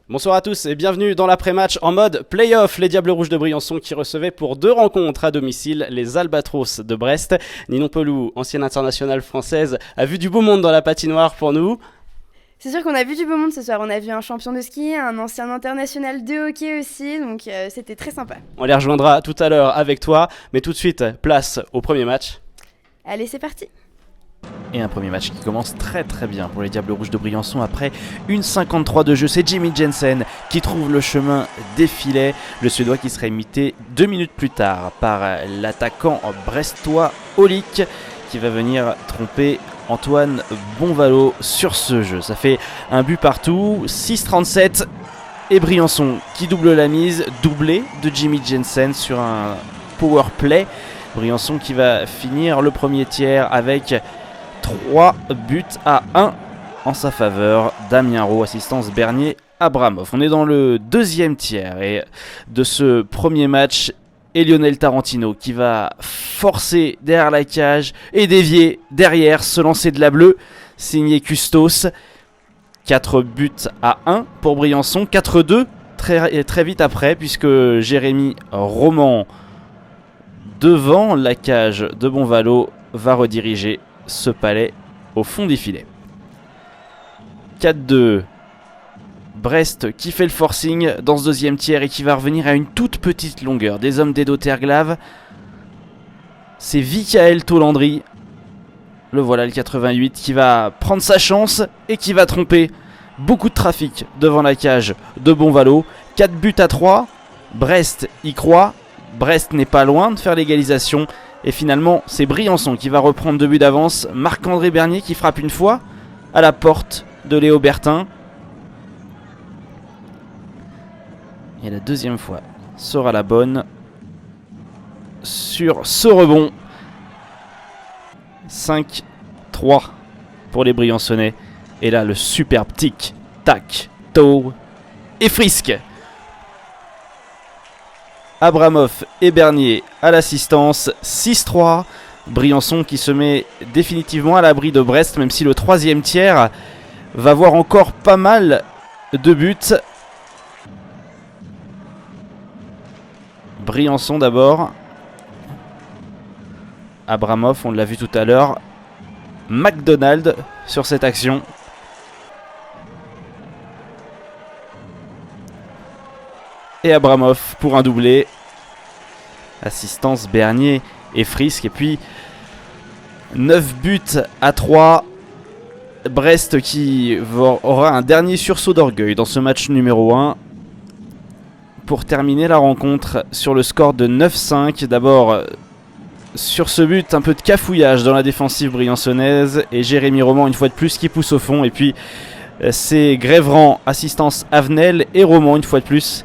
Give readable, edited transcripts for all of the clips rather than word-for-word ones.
Bonsoir à tous et bienvenue dans l'après-match en mode play-off. Les Diables Rouges de Briançon qui recevaient pour 2 rencontres à domicile les Albatros de Brest. Ninon Pelou, ancienne internationale française, a vu du beau monde dans la patinoire pour nous. C'est sûr qu'on a vu du beau monde ce soir. On a vu un champion de ski, un ancien international de hockey aussi, donc c'était très sympa. On les rejoindra tout à l'heure avec toi, mais tout de suite, place au premier match. Allez, c'est parti. Et un premier match qui commence très très bien pour les Diables Rouges de Briançon après une 53 de jeu. C'est Jimmy Jensen qui trouve le chemin des filets. Le Suédois qui sera imité 2 minutes plus tard par l'attaquant brestois Olic qui va venir tromper Antoine Bonvalo sur ce jeu. Ça fait un but partout, 6-37 et Briançon qui double la mise, doublé de Jimmy Jensen sur un power play. Briançon qui va finir le premier tiers avec 3 buts à 1 en sa faveur. Damien Rowe, assistance Bernier Abramov. On est dans le deuxième tiers et de ce premier match et Lionel Tarantino qui va forcer derrière la cage et dévier derrière, se lancer de la bleue, signé Custos. 4 buts à 1 pour Briançon, 4-2 très vite après puisque Jérémy Roman devant la cage de Bonvalo va rediriger ce palais au fond des filets. 4-2. Brest qui fait le forcing dans ce deuxième tiers et qui va revenir à une toute petite longueur. Des hommes d'Edo Terglav. C'est Vikael Tolandry. Le voilà, le 88, qui va prendre sa chance et qui va tromper beaucoup de trafic devant la cage de Bonvalo. 4 buts à 3. Brest y croit. Brest n'est pas loin de faire l'égalisation. Et finalement, c'est Briançon qui va reprendre 2 buts d'avance. Marc-André Bernier qui frappe une fois à la porte de Léo Bertin. Et la deuxième fois sera la bonne sur ce rebond. 5-3 pour les Briançonnais. Et là, le superbe tic, tac, toe et frisque. Abramov et Bernier à l'assistance, 6-3. Briançon qui se met définitivement à l'abri de Brest, même si le troisième tiers va voir encore pas mal de buts. Briançon d'abord. Abramov, on l'a vu tout à l'heure. McDonald sur cette action. Et Abramov pour un doublé. Assistance Bernier et Frisk. Et puis 9 buts à 3. Brest qui aura un dernier sursaut d'orgueil dans ce match numéro 1. Pour terminer la rencontre sur le score de 9-5. D'abord sur ce but, un peu de cafouillage dans la défensive briançonnaise. Et Jérémy Roman une fois de plus qui pousse au fond. Et puis c'est Grévran, assistance Avenel et Roman une fois de plus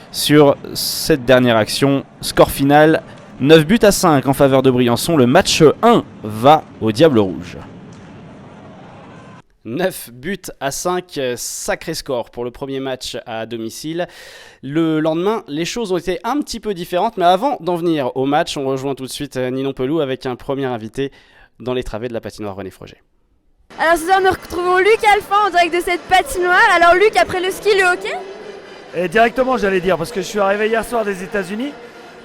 sur cette dernière action. Score final 9 buts à 5 en faveur de Briançon. Le match 1 va au Diable Rouge. 9 buts à 5, sacré score pour le premier match à domicile. Le lendemain, les choses ont été un petit peu différentes, mais avant d'en venir au match, on rejoint tout de suite Ninon Pelou avec un premier invité dans les travées de la patinoire René Froger. Alors ce soir, nous retrouvons Luc Alphand en direct de cette patinoire. Alors Luc, après le ski, le hockey ? Et directement, j'allais dire, parce que je suis arrivé hier soir des États-Unis.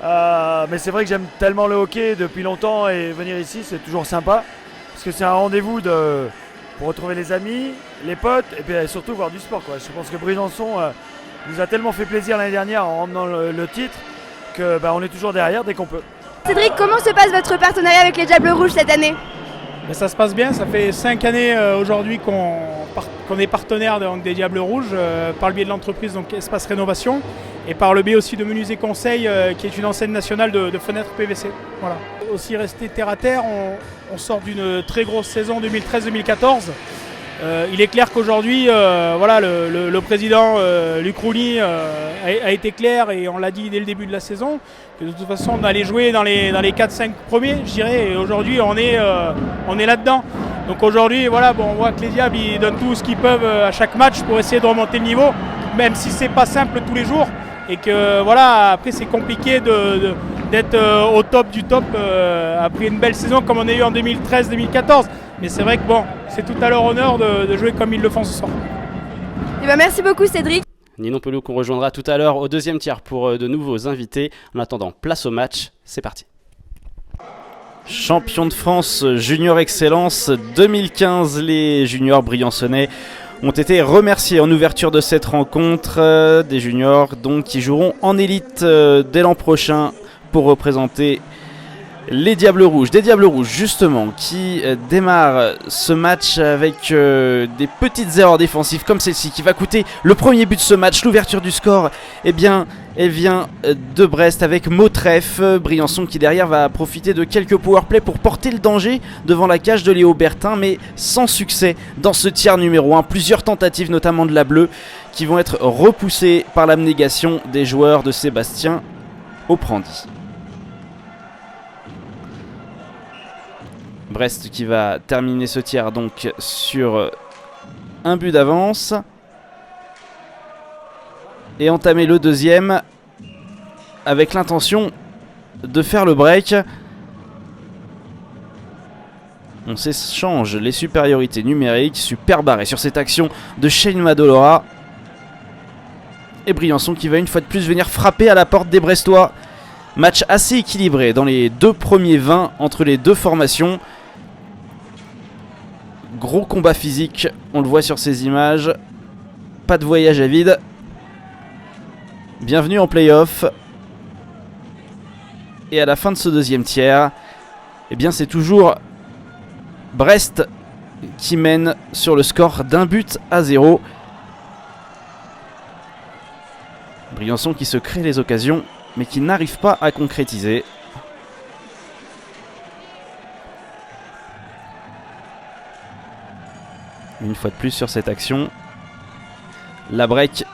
Mais c'est vrai que j'aime tellement le hockey depuis longtemps et venir ici, c'est toujours sympa. Parce que c'est un rendez-vous pour retrouver les amis, les potes et puis surtout voir du sport, quoi. Je pense que Briançon nous a tellement fait plaisir l'année dernière en ramenant le titre qu'on est toujours derrière dès qu'on peut. Cédric, comment se passe votre partenariat avec les Diables Rouges cette année ? Mais ça se passe bien, ça fait 5 années aujourd'hui qu'on est partenaire des Diables Rouges par le biais de l'entreprise donc Espace Rénovation et par le biais aussi de Menuisier Conseil qui est une enseigne nationale de fenêtres PVC. Voilà. Aussi rester terre à terre, on sort d'une très grosse saison 2013-2014. Il est clair qu'aujourd'hui, le président Luc Rouny a été clair et on l'a dit dès le début de la saison que de toute façon on allait jouer dans les 4-5 premiers, je dirais, et aujourd'hui on est là-dedans. Donc aujourd'hui, on voit que les Diables ils donnent tout ce qu'ils peuvent à chaque match pour essayer de remonter le niveau, même si c'est pas simple tous les jours et que après c'est compliqué d'être au top du top après une belle saison comme on a eu en 2013-2014. Mais c'est vrai que c'est tout à leur honneur de jouer comme ils le font ce soir. Merci beaucoup Cédric. Ninon Pelou qu'on rejoindra tout à l'heure au deuxième tiers pour de nouveaux invités. En attendant, place au match, c'est parti. Champion de France Junior Excellence 2015, les juniors briançonnais ont été remerciés en ouverture de cette rencontre. Des juniors donc qui joueront en élite dès l'an prochain pour représenter les Diables Rouges. Des Diables Rouges justement qui démarrent ce match avec des petites erreurs défensives comme celle-ci qui va coûter le premier but de ce match. L'ouverture du score, eh bien, elle vient de Brest avec Mautref. Briançon qui derrière va profiter de quelques powerplays pour porter le danger devant la cage de Léo Bertin, mais sans succès dans ce tiers numéro 1. Plusieurs tentatives notamment de la Bleue qui vont être repoussées par l'abnégation des joueurs de Sébastien Oprandi. Brest qui va terminer ce tiers donc sur un but d'avance et entamer le deuxième avec l'intention de faire le break. On s'échange les supériorités numériques. Super barré sur cette action de Shane Madolora. Et Briançon qui va une fois de plus venir frapper à la porte des Brestois. Match assez équilibré dans les deux premiers 20 entre les deux formations. Gros combat physique, on le voit sur ces images. Pas de voyage à vide. Bienvenue en play-off. Et à la fin de ce deuxième tiers, eh bien c'est toujours Brest qui mène sur le score d'un but à 0. Briançon qui se crée les occasions, mais qui n'arrive pas à concrétiser. Une fois de plus sur cette action, la break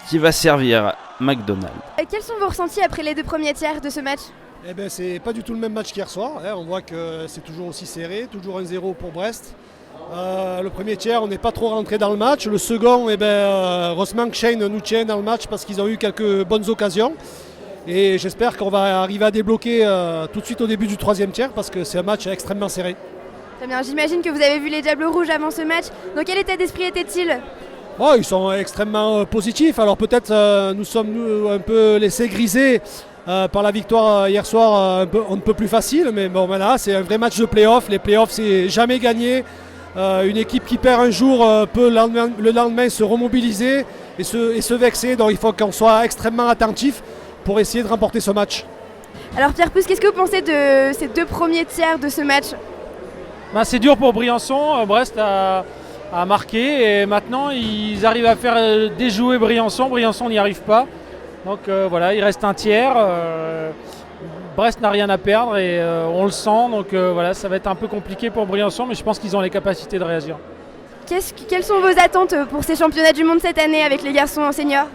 qui va servir McDonald. Quels sont vos ressentis après les deux premiers tiers de ce match ? Eh ben, c'est pas du tout le même match qu'hier soir. On voit que c'est toujours aussi serré, toujours 1-0 pour Brest. Le premier tiers, on n'est pas trop rentré dans le match. Le second, heureusement que Shane nous tient dans le match parce qu'ils ont eu quelques bonnes occasions. Et j'espère qu'on va arriver à débloquer tout de suite au début du troisième tiers parce que c'est un match extrêmement serré. Très bien, j'imagine que vous avez vu les Diables Rouges avant ce match. Dans quel état d'esprit étaient-ils ? Oh, ils sont extrêmement positifs. Alors peut-être nous sommes un peu laissés griser par la victoire hier soir, on ne peut plus facile. Mais bon, voilà, c'est un vrai match de play-off. Les play-offs, c'est jamais gagné. Une équipe qui perd un jour peut le lendemain se remobiliser et se vexer. Donc il faut qu'on soit extrêmement attentif pour essayer de remporter ce match. Alors Pierre Pousse, qu'est-ce que vous pensez de ces deux premiers tiers de ce match ? C'est dur pour Briançon. Brest a marqué et maintenant ils arrivent à faire déjouer Briançon. Briançon n'y arrive pas. Donc voilà, il reste un tiers. Brest n'a rien à perdre et on le sent. Donc voilà, ça va être un peu compliqué pour Briançon, mais je pense qu'ils ont les capacités de réagir. Quelles sont vos attentes pour ces championnats du monde cette année avec les garçons en seniors ?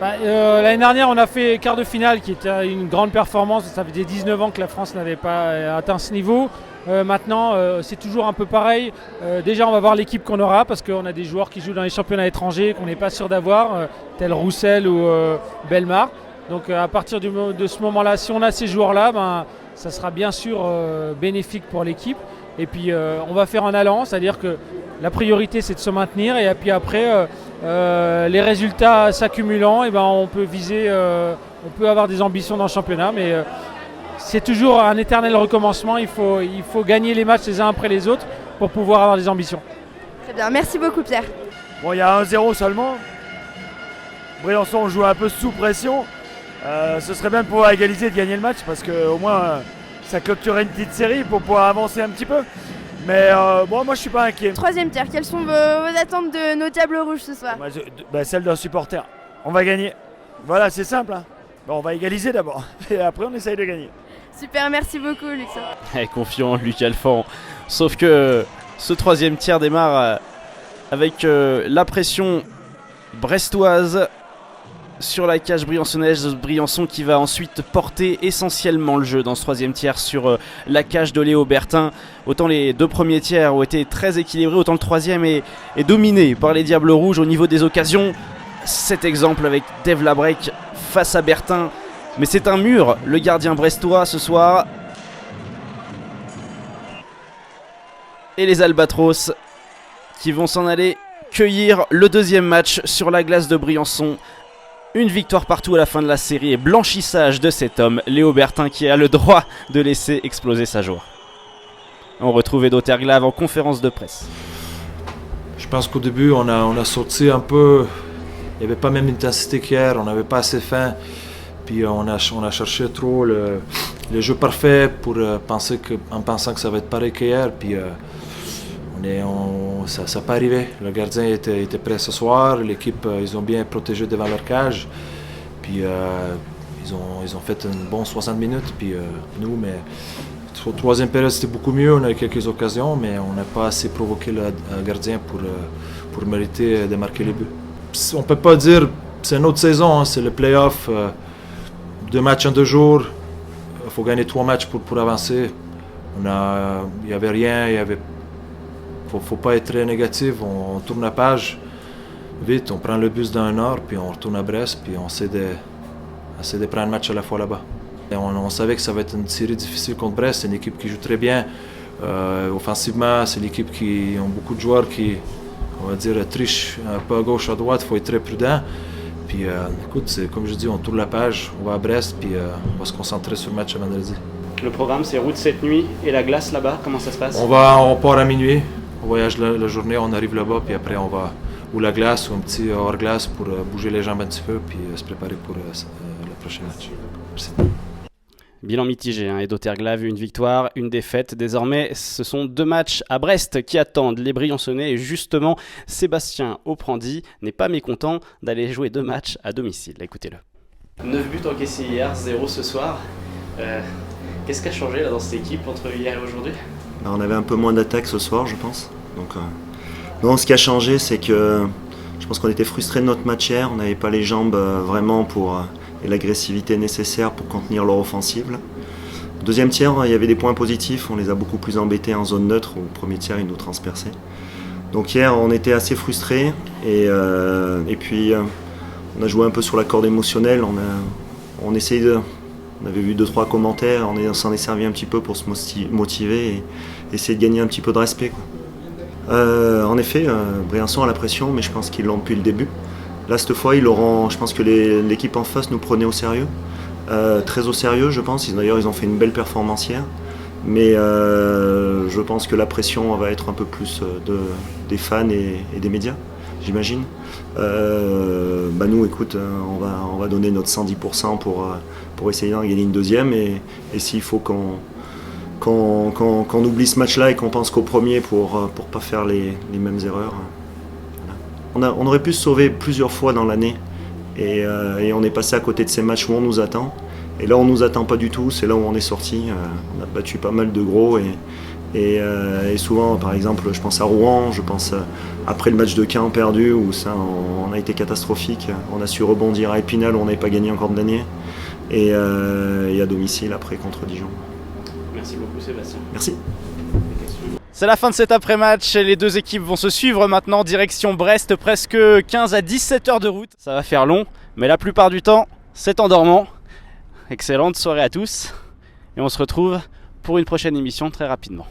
L'année dernière, on a fait quart de finale qui était une grande performance. Ça faisait 19 ans que la France n'avait pas atteint ce niveau. Maintenant, c'est toujours un peu pareil. Déjà, on va voir l'équipe qu'on aura parce qu'on a des joueurs qui jouent dans les championnats étrangers qu'on n'est pas sûr d'avoir, tel Roussel ou Bellemare. Donc à partir de ce moment-là, si on a ces joueurs-là, ça sera bien sûr bénéfique pour l'équipe. Et puis on va faire en allant, c'est-à-dire que la priorité c'est de se maintenir et puis après les résultats s'accumulant, on peut viser, on peut avoir des ambitions dans le championnat, mais c'est toujours un éternel recommencement. Il faut gagner les matchs les uns après les autres pour pouvoir avoir des ambitions. Très bien, merci beaucoup Pierre. Bon, il y a 1-0 seulement. Briançon joue un peu sous pression. Ce serait bien de pouvoir égaliser et de gagner le match parce qu'au moins ça clôturerait une petite série pour pouvoir avancer un petit peu. Mais moi je suis pas inquiet. Troisième tiers, quelles sont vos attentes de nos Diables Rouges ce soir ? Celle d'un supporter. On va gagner. Voilà, c'est simple. Bon, on va égaliser d'abord et après on essaye de gagner. Super, merci beaucoup Luc. Confiant Luc Alphand. Sauf que ce troisième tiers démarre avec la pression brestoise sur la cage briançonnaise. Briançon qui va ensuite porter essentiellement le jeu dans ce troisième tiers sur la cage de Léo Bertin. Autant les deux premiers tiers ont été très équilibrés, autant le troisième est dominé par les Diables Rouges au niveau des occasions. Cet exemple avec Dave Labrec face à Bertin. Mais c'est un mur, le gardien brestois ce soir. Et les Albatros qui vont s'en aller cueillir le deuxième match sur la glace de Briançon Une victoire partout à la fin de la série et blanchissage de cet homme, Léo Bertin, qui a le droit de laisser exploser sa joie. On retrouve Edo Terglav en conférence de presse. Je pense qu'au début, on a sorti un peu. Il n'y avait pas même l'intensité qu'hier, on n'avait pas assez faim. Puis on a cherché trop le jeu parfait en pensant que ça va être pareil qu'hier. Puis ça n'a pas arrivé. Le gardien était prêt ce soir. L'équipe, ils ont bien protégé devant leur cage. Puis ils ont fait une bonne 60 minutes. Puis nous, mais au troisième période, c'était beaucoup mieux. On a eu quelques occasions, mais on n'a pas assez provoqué le gardien pour mériter de marquer les buts. On ne peut pas dire c'est une autre saison, hein, c'est le play-off. 2 matchs en 2 jours. Il faut gagner 3 matchs pour avancer. Il n'y avait rien. Faut pas être très négatif. On tourne la page vite. On prend le bus dans le nord, puis on retourne à Brest, puis on essaie de prendre un match à la fois là-bas. Et on savait que ça va être une série difficile contre Brest. C'est une équipe qui joue très bien. Offensivement, c'est l'équipe qui ont beaucoup de joueurs qui, on va dire, trichent un peu à gauche, à droite. Il faut être très prudent. Puis écoute, comme je dis, on tourne la page, on va à Brest, puis on va se concentrer sur le match à vendredi. Le programme, c'est route cette nuit et la glace là-bas, comment ça se passe? On part à minuit, on voyage la journée, on arrive là-bas, puis après on va ou la glace ou un petit hors-glace pour bouger les jambes un petit peu, puis se préparer pour le prochain match. Merci. Bilan mitigé, hein. Edo Terglav, une victoire, une défaite. Désormais, ce sont 2 matchs à Brest qui attendent les Briançonnais. Et justement, Sébastien Oprandi n'est pas mécontent d'aller jouer 2 matchs à domicile. Écoutez-le. 9 buts encaissés hier, 0 ce soir. Qu'est-ce qui a changé là, dans cette équipe entre hier et aujourd'hui? On avait un peu moins d'attaques ce soir, je pense. Donc, ce qui a changé, c'est que je pense qu'on était frustrés de notre match hier. On n'avait pas les jambes vraiment et l'agressivité nécessaire pour contenir leur offensive. Deuxième tiers, il y avait des points positifs, on les a beaucoup plus embêtés en zone neutre. Au premier tiers, ils nous transperçaient. Donc hier, on était assez frustrés et puis on a joué un peu sur la corde émotionnelle. On avait vu 2-3 commentaires, on s'en est servi un petit peu pour se motiver et essayer de gagner un petit peu de respect, quoi. En effet, Briançon a la pression, mais je pense qu'ils l'ont depuis le début. Là, cette fois, je pense que l'équipe en face nous prenait au sérieux, très au sérieux, je pense. D'ailleurs, ils ont fait une belle performance hier. Mais je pense que la pression va être un peu plus des fans et des médias, j'imagine. Nous, écoute, on va donner notre 110% pour essayer d'en gagner une deuxième. Et s'il faut qu'on oublie ce match-là et qu'on pense qu'au premier pour pas faire les mêmes erreurs. On aurait pu se sauver plusieurs fois dans l'année et on est passé à côté de ces matchs où on nous attend. Et là, on nous attend pas du tout, c'est là où on est sorti. On a battu pas mal de gros et souvent, par exemple, je pense à Rouen, je pense après le match de Caen perdu où on a été catastrophique. On a su rebondir à Épinal où on n'avait pas gagné encore de l'année et à domicile après contre Dijon. Merci beaucoup Sébastien. Merci. C'est la fin de cet après-match, les 2 équipes vont se suivre maintenant, direction Brest, presque 15 à 17 heures de route. Ça va faire long, mais la plupart du temps, c'est en dormant. Excellente soirée à tous, et on se retrouve pour une prochaine émission très rapidement.